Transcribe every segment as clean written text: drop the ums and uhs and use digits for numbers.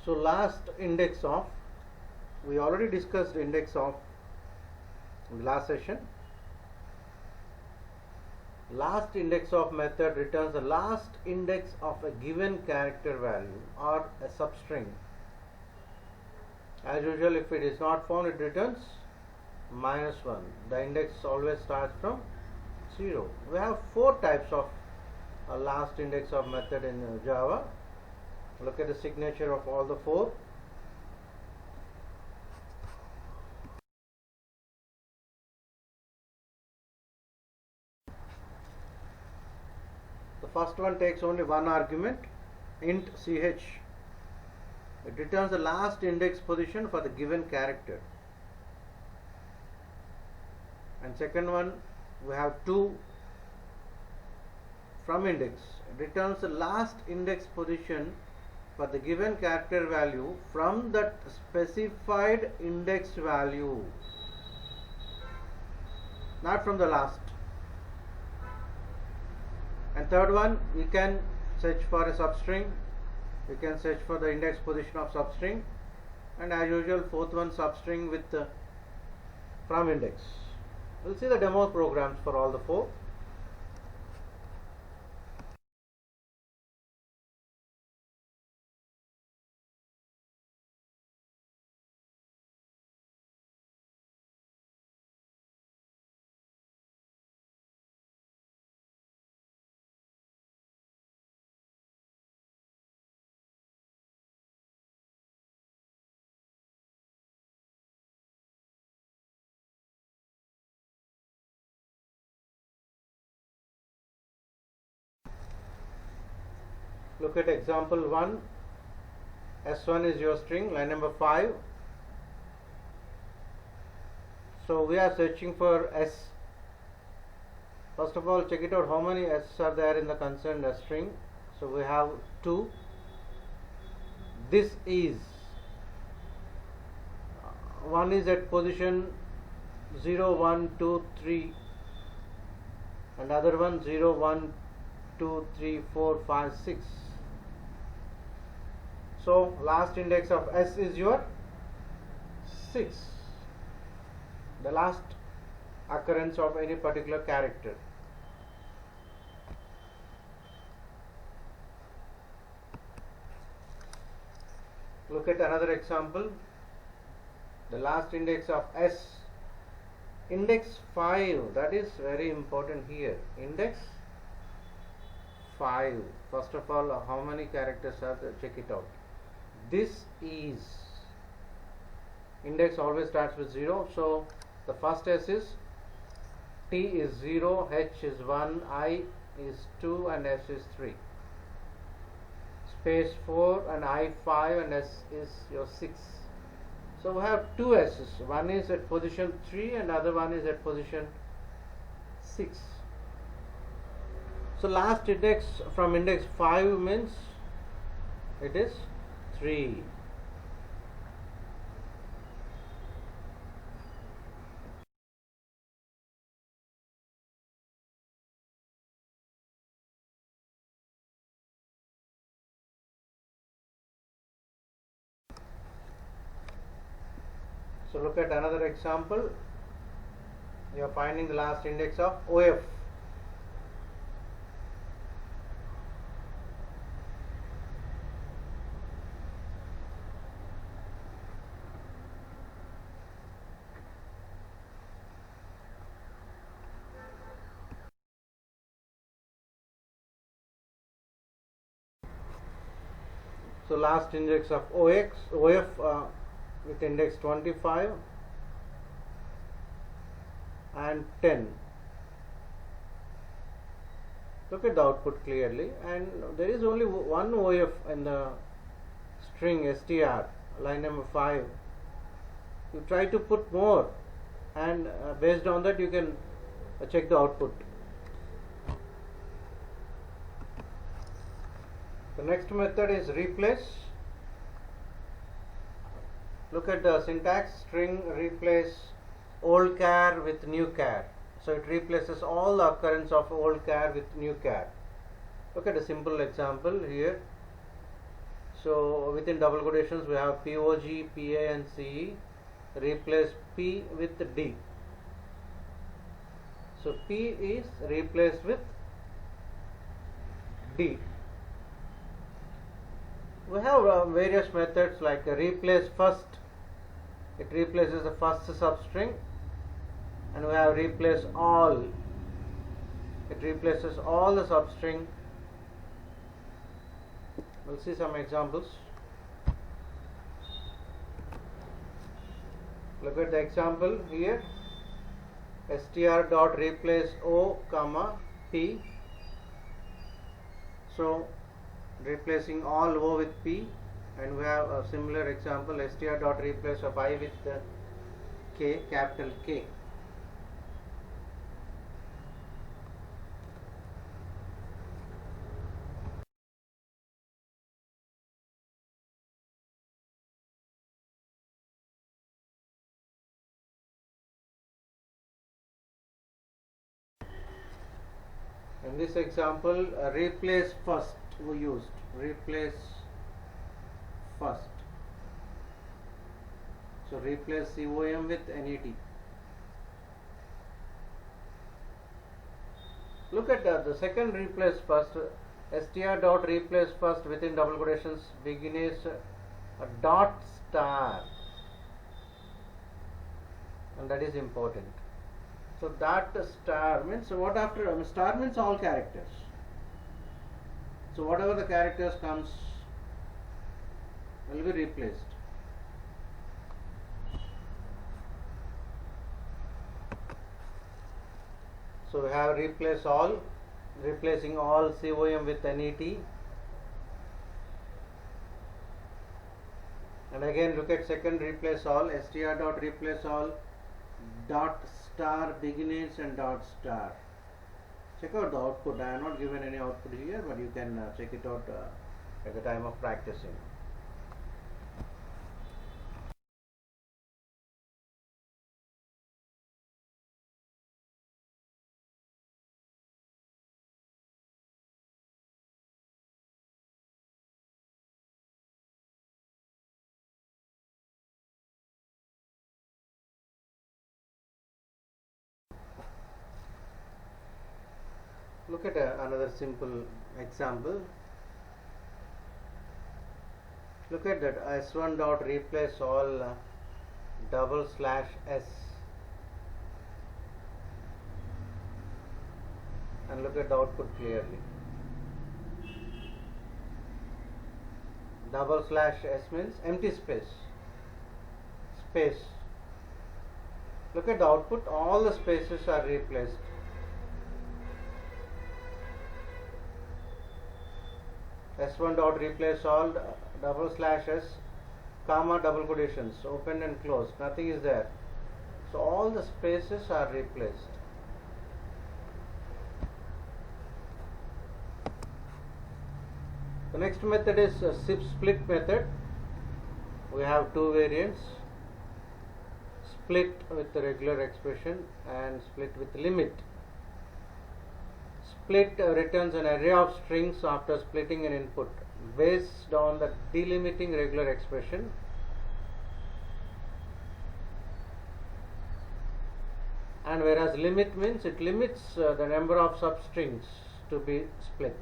So last index of, we already discussed index of in the last session. Last index of method returns the last index of a given character value or a substring. As usual, if it is not found, it returns -1. The index always starts from 0. We have 4 types of last index of method in Java. Look at the signature of all the 4. The first one takes only one argument, int ch. It returns the last index position for the given character. And second one, we have 2 from index. It returns the last index position for the given character value from that specified index value, not from the last. And third one, you can search for a substring. You can search for the index position of substring, and as usual, fourth one, substring with from index. We'll see the demo programs for all the 4. Look at example 1. S1 is your string, line number 5. So we are searching for S. First of all, check it out how many S are there in the concerned string. So we have 2. This is one is at position 0, 1, 2, 3, and other one 0, 1, 2, 3, 4, 5, 6. So last index of S is your 6, the last occurrence of any particular character. Look at another example. The last index of S, index 5, that is very important here. Index 5. First of all, how many characters are there? Check it out. This is, index always starts with 0, so the first S is, T is 0, H is 1, I is 2, and S is 3. Space 4 and I 5, and S is your 6. So we have 2 S's. One is at position 3 and other one is at position 6. So last index from index 5 means it is 3. So look at another example. You are finding the last index of OF. So last index of OF with index 25 and 10. Look at the output clearly, and there is only one OF in the string str, line number 5. You try to put more, and based on that you can check the output. The next method is replace. Look at the syntax, string replace old char with new char. So it replaces all the occurrence of old char with new char. Look at a simple example here. So within double quotations we have POG, PA and CE. Replace P with D. So P is replaced with D. We have various methods like replace first. It replaces the first substring, and we have replace all. It replaces all the substring. We'll see some examples. Look at the example here. str dot replace O comma P. So replacing all O with P, and we have a similar example, str dot replace of I with K, capital K. In this example, replace first we used. Replace first. So replace COM with NET. Look at the second replace first. str dot replace first within double quotations begins a dot star, and that is important. So that star means what after star means all characters. So whatever the characters comes will be replaced. So we have replace all, replacing all COM with NET. And again look at second replace all, str dot replace all, dot star beginnings and dot star. Check out the output. I have not given any output here, but you can check it out at the time of practicing. Look at another simple example. Look at that, s1 dot replace all double slash s, and look at the output clearly. Double slash s means empty space. Space. Look at the output, all the spaces are replaced. S1 dot replace all double slash s comma double quotations open and closed, nothing is there, so all the spaces are replaced. The next method is SIP split method. We have two variants, split with the regular expression and split with limit. Split returns an array of strings after splitting an input based on the delimiting regular expression. And whereas limit means it limits the number of substrings to be split.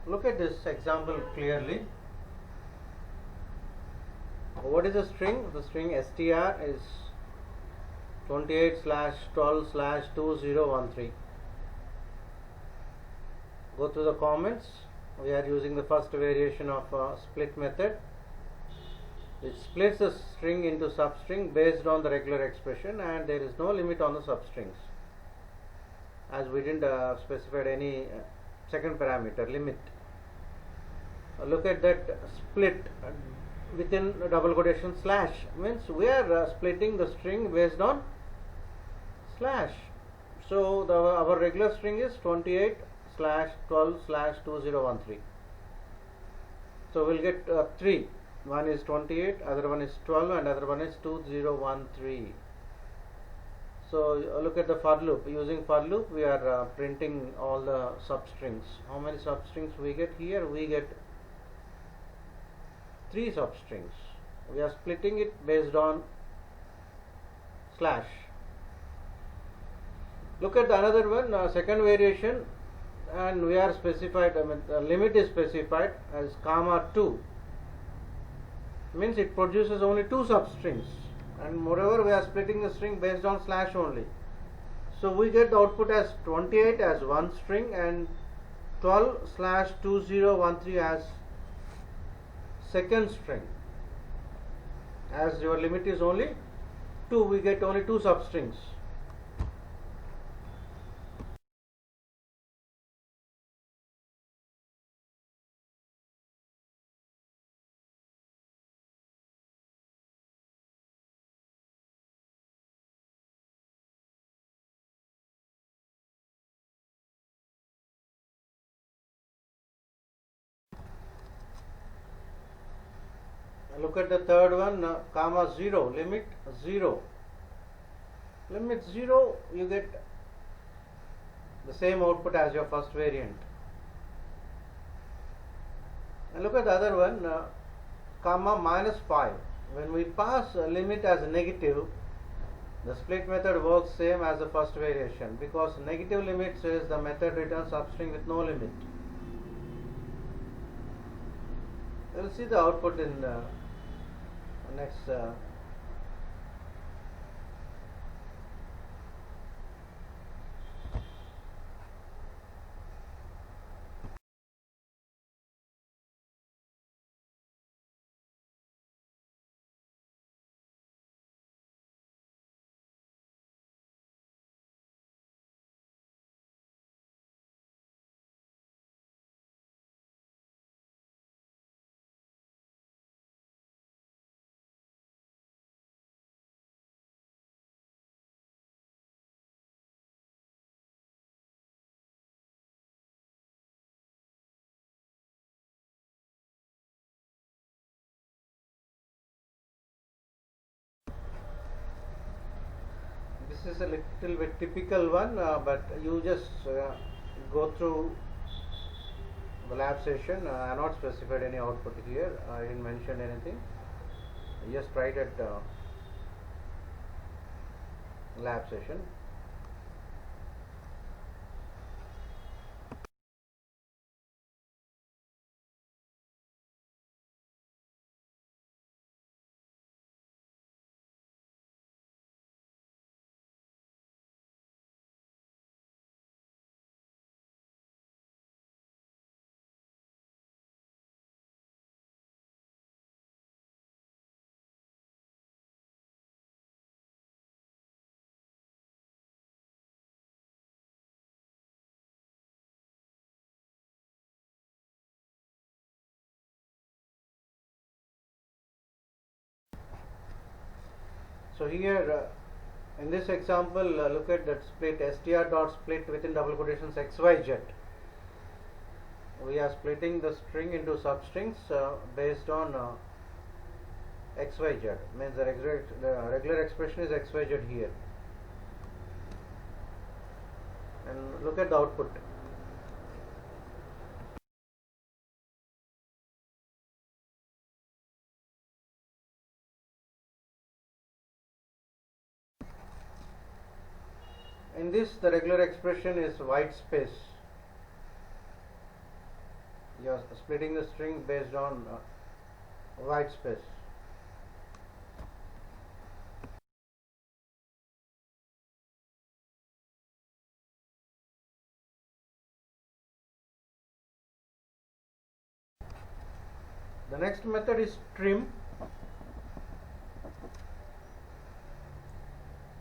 Look at this example clearly. What is the string? The string str is 28/12/2013. Go through the comments. We are using the first variation of split method, which splits the string into substring based on the regular expression, and there is no limit on the substrings, as we didn't specify any second parameter limit. Look at that split within double quotation slash, means we are splitting the string based on slash. So our regular string is 28 slash 12 slash 2013. So we'll get 3. One is 28, other one is 12, and other one is 2013. So look at the for loop. Using for loop, we are printing all the substrings. How many substrings we get here? We get 3 substrings. We are splitting it based on slash. Look at the another one, second variation, and we are specified, the limit is specified as comma 2. Means it produces only 2 substrings, and moreover we are splitting the string based on slash only. So we get the output as 28 as one string and 12 slash 2013 as second string. As your limit is only 2, we get only 2 substrings. Look at the third one, comma 0, limit 0. Limit 0, you get the same output as your first variant. And look at the other one, comma minus 5. When we pass a limit as a negative, the split method works same as the first variation, because negative limit says the method returns substring with no limit. We will see the output in the next this is a little bit typical one, but you just go through the lab session. I have not specified any output here. I didn't mention anything. I just tried at lab session. So here in this example, look at that split str dot split within double quotations xyz. We are splitting the string into substrings based on xyz, means the regular expression is xyz here. And look at the output. In this, the regular expression is white space. You are splitting the string based on white space. The next method is trim.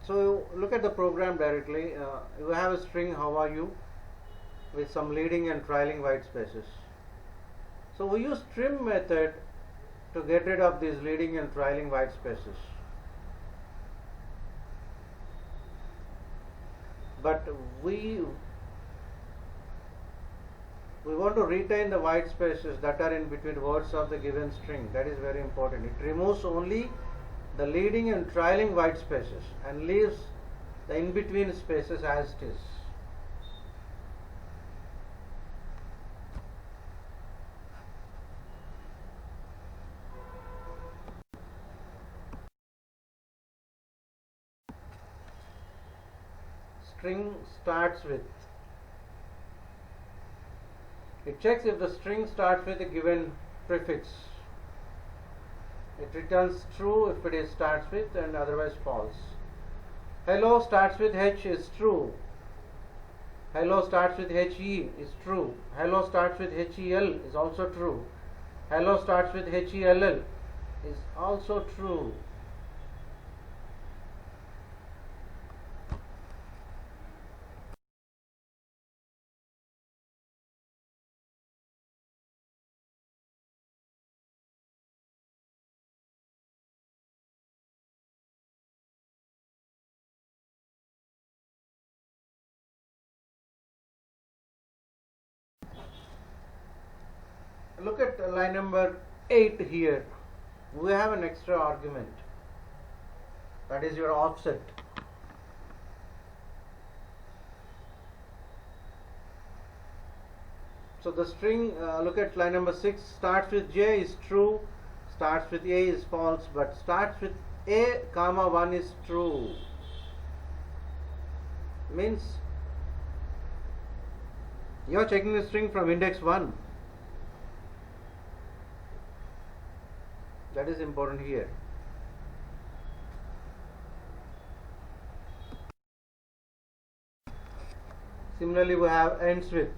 So look at the program directly. You have a string how are you with some leading and trailing white spaces. So we use trim method to get rid of these leading and trailing white spaces. But we want to retain the white spaces that are in between words of the given string. That is very important. It removes only the leading and trailing white spaces and leaves the in between spaces as it is. String starts with. It checks if the string starts with a given prefix. It returns true if it starts with, and otherwise false. Hello starts with H is true. Hello starts with HE is true. Hello starts with HEL is also true. Hello starts with HELL is also true. Look at line number 8 here. We have an extra argument, that is your offset. So the string, look at line number 6, starts with J is true, starts with A is false, but starts with A comma 1 is true. Means you are checking the string from index 1. That is important here. Similarly, we have ends with.